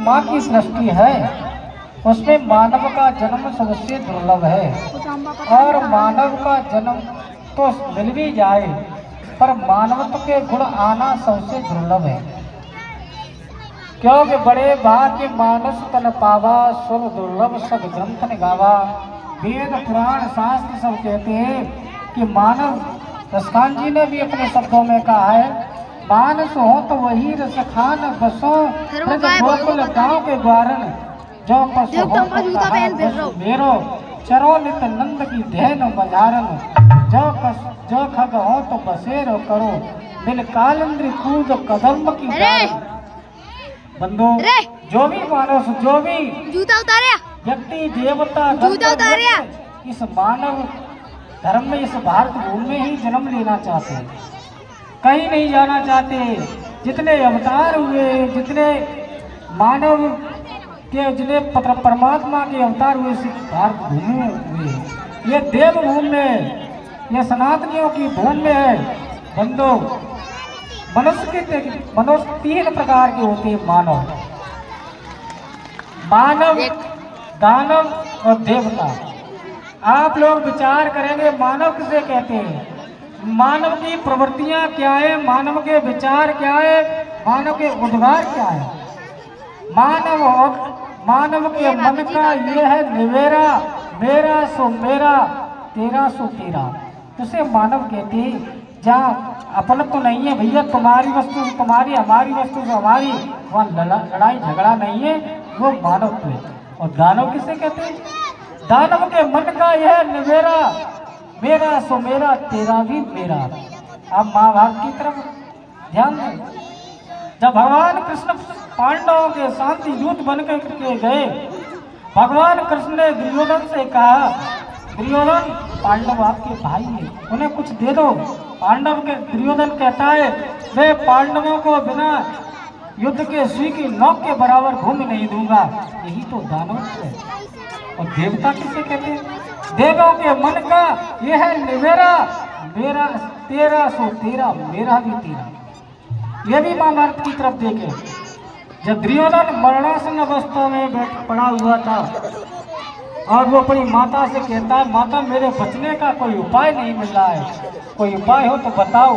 माँ की सृष्टि है उसमें मानव का जन्म सबसे दुर्लभ है। और मानव का जन्म तो मिल भी जाए पर मानवत्व के गुण आना सबसे दुर्लभ है। क्योंकि बड़े भाग्य मानस तन पावा, सुर दुर्लभ सब ग्रंथ ने गावा। वेद पुराण शास्त्र सब कहते हैं कि मानव, रसखान जी ने भी अपने शब्दों में कहा है, मानस हो तो वही रस खान बसो, गोकुल गाँव के ग्वारन जो पशु हो तो मेरो, चरो नित नंद की धैन बजारन, जो खग हो तो बसेरो करो, बिन कालंद्री कूद कदम की बंदो। जो भी मानस, जो भी जूता उतारे व्यक्ति देवता इस मानव धर्म में, इस भारत भूमि में ही जन्म लेना चाहते हैं, कहीं नहीं जाना चाहते। जितने अवतार हुए, जितने मानव के, जितने परमात्मा के अवतार हुए इस भारत भूमि में हुए, ये देव भूमि में, ये सनातनियों की भूमि में है। बंदो, मनुष्य 3 प्रकार के होते हैं। मानव, दानव और देवता। आप लोग विचार करेंगे मानव किसे कहते हैं, मानव की प्रवृत्तियां क्या है, मानव के विचार क्या है, मानव के उद्गार क्या है। मानव के मन का ये है निवेरा, मेरा सो मेरा, तेरा सो तेरा, उसे मानव कहते हैं। जहाँ अपन तो नहीं है भैया, तुम्हारी वस्तु तुम्हारी, हमारी वस्तु से हमारी, वहाँ लड़ाई झगड़ा नहीं है, वो मानव है। और दानव किसे कहते हैं, दानव के मन का यह निवेरा, मेरा सो मेरा, तेरा भी मेरा। आप महाभारत की तरफ ध्यान दें, जब भगवान कृष्ण पांडवों के शांति दूत बन के गए, भगवान कृष्ण ने दुर्योधन से कहा, दुर्योधन पांडव आपके भाई हैं, उन्हें कुछ दे दो। पांडव के दुर्योधन कहता है, मैं पांडवों को बिना युद्ध के सुई की नोक के बराबर भूमि नहीं दूंगा। यही तो दानव है। और देवता किसे कहते हैं, देवों के मन का यह है निवेरा, मेरा तेरा सो तेरा, मेरा भी तेरा। यह भी महाभारत की तरफ देखें, जब दुर्योधन मरणासन अवस्था में पड़ा हुआ था और वो अपनी माता से कहता है, माता मेरे बचने का कोई उपाय नहीं मिल रहा है, कोई उपाय हो तो बताओ।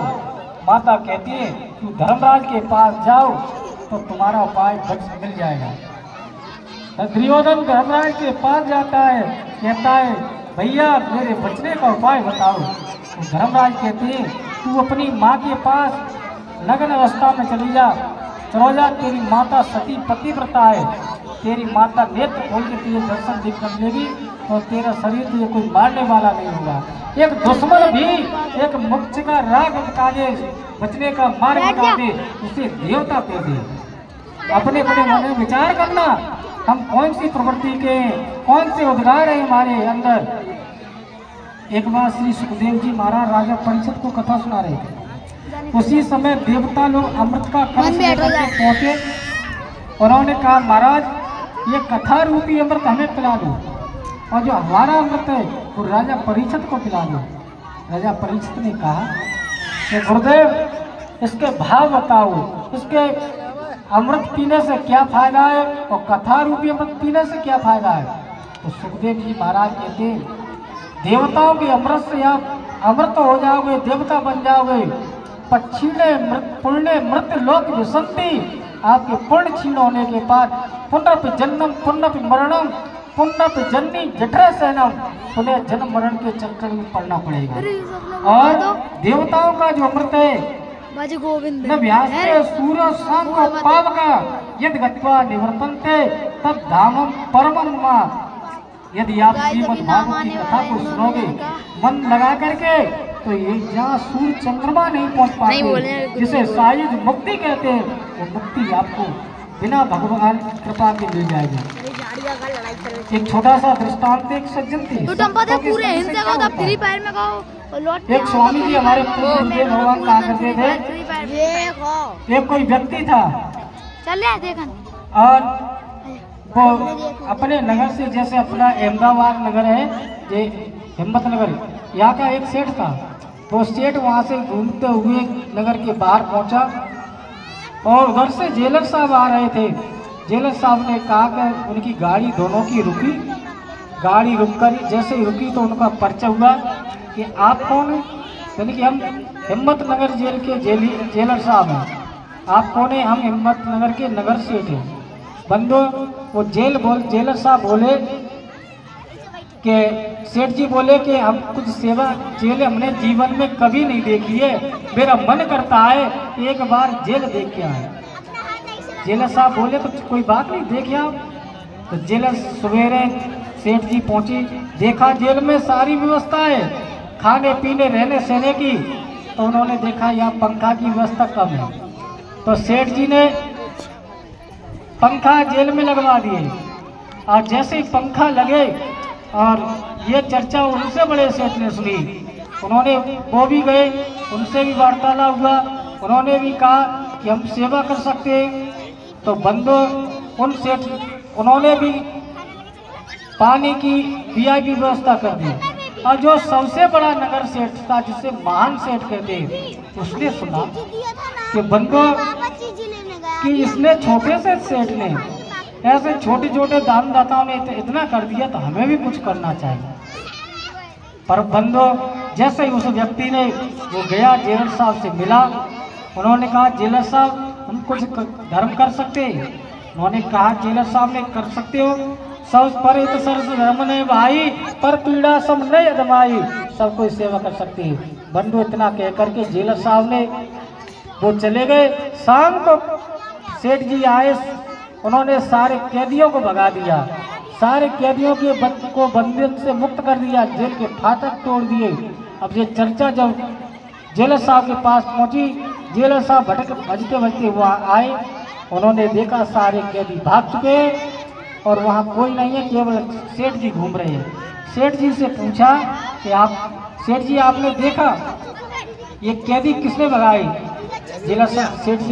माता कहती है, तू धर्मराज के पास जाओ तो तुम्हारा उपाय मिल जाएगा। दुर्योधन धर्मराज के पास जाता है, कहता है, भैया मेरे बचने का उपाय बताओ। तो धर्मराज कहते हैं, तू अपनी माँ के पास नग्न अवस्था में चली जा, तेरी माता सती पतिव्रता है, तेरी माता नेत्र खोल के तुझे दर्शन दिख कर लेगी और तेरा शरीर तुझे कोई मारने वाला नहीं होगा। एक दुश्मन भी एक मोक्ष का राग काटे, बचने का मार्ग काटे, उसे देवता कहते। अपने अपने मन में विचार करना, हम कौन सी प्रवृत्ति के, कौन से उद्गार है हमारे अंदर। एक बार श्री सुखदेव जी महाराज राजा परीक्षित को कथा सुना रहे थे। उसी समय देवता लोग अमृत का कलश लेकर के पहुंचे। उन्होंने कहा, महाराज ये कथा रूपी अमृत हमें पिला दो और जो हमारा अमृत है वो राजा परीक्षित को पिला दो। राजा परीक्षित ने कहा कि गुरुदेव इसके भाव बताओ, इसके अमृत पीने से क्या फायदा है और कथा रूपी अमृत पीने से क्या फायदा है। तो सुखदेव जी महाराज कहते हैं, देवताओं के अमृत से आप अमृत हो जाओगे, देवता बन जाओगे। पक्षीणे पुण्य मृत लोक विसंति, आपके पुण्य क्षीण होने के बाद पुनः जन्म पुनः मरणम पुनः जन्नी जठर सेनम, पुनः जन्म मरण के चक्कर में पड़ना पड़ेगा। और देवताओं का जो अमृत है न व्यास्ते सूर्य शाम को पावका यद गत्वा निवर्तन्ते तब धामम परमम मां। यदि आप श्रीमद् भागवत की कथा को सुनोगे मन लगा करके तो ये जहाँ सूर्य चंद्रमा नहीं पहुँच पाते, जिसे सायुज मुक्ति कहते हैं, वो मुक्ति आपको बिना भगवान कृपा के मिल जाएगी। एक छोटा सा दृष्टांत, एक सज्जन थे, एक स्वामी जी हमारे पूज्य भगवान कहा करते थे, एक कोई व्यक्ति था और वो अपने नगर से, जैसे अपना अहमदाबाद नगर है, ये हिम्मत नगर, यहाँ का एक सेठ था। तो सेठ वहाँ से घूमते हुए नगर के बाहर पहुँचा और उधर से जेलर साहब आ रहे थे। जेलर साहब ने कहा कि उनकी गाड़ी दोनों की रुकी। गाड़ी रुककर जैसे ही रुकी तो उनका पर्चा हुआ कि आप कौन हैं? यानी कि हम हिम्मतनगर जेल के जेलर साहब हैं। आप कौन हैं? हम हिम्मतनगर के नगर सेठ हैं। बंदो वो जेलर साहब बोले कि सेठ जी बोले कि हम कुछ सेवा जेल हमने जीवन में कभी नहीं देखी है, मेरा मन करता है एक बार जेल देख के आए। जेलर साहब बोले तो कोई बात नहीं, देखे आप। तो जेलर सवेरे सेठ जी पहुंची, देखा जेल में सारी व्यवस्था है, खाने पीने रहने सहने की। तो उन्होंने देखा यहाँ पंखा की व्यवस्था कम है, तो सेठ जी ने पंखा जेल में लगवा दिए। और जैसे ही पंखा लगे और ये चर्चा उनसे बड़े सेठ ने सुनी, उन्होंने वो भी गए, उनसे भी वार्तालाप हुआ। उन्होंने भी कहा कि हम सेवा कर सकते हैं। तो बंदो उन सेठ उन्होंने भी पानी की वीआईपी व्यवस्था कर दी। और जो सबसे बड़ा नगर सेठ था, जिसे महान सेठ कहते, उसने सुना कि बंदो कि इसने छोटे से सेठ ने ऐसे छोटे छोटे दानदाताओं ने इतना कर दिया, तो हमें भी कुछ करना चाहिए। पर बंदो जैसे ही उस व्यक्ति ने वो गया, जेलर साहब से मिला, उन्होंने कहा जेलर साहब हम कुछ धर्म कर सकते हैं? उन्होंने कहा जेलर साहब ने कर सकते हो, सब पर इत सरस धर्म ने भाई, पर पीड़ा सब नहीं अदमाई, सब कोई सेवा कर सकती है। बंधु इतना कह करके जेलर साहब ने वो चले गए। शाम को सेठ जी आए, उन्होंने सारे कैदियों को भगा दिया, सारे कैदियों को बंधन से मुक्त कर दिया, जेल के फाटक तोड़ दिए। अब ये चर्चा जब जेलर साहब के पास पहुंची, जेलर साहब भजते भजते हुआ आए, उन्होंने देखा सारे कैदी भाग चुके और वहाँ कोई नहीं है, केवल सेठ जी घूम रहे हैं। सेठ जी से पूछा कि सेठ जी आपने देखा ये कैदी किसने भगाए? जेलर साहब सेठ जी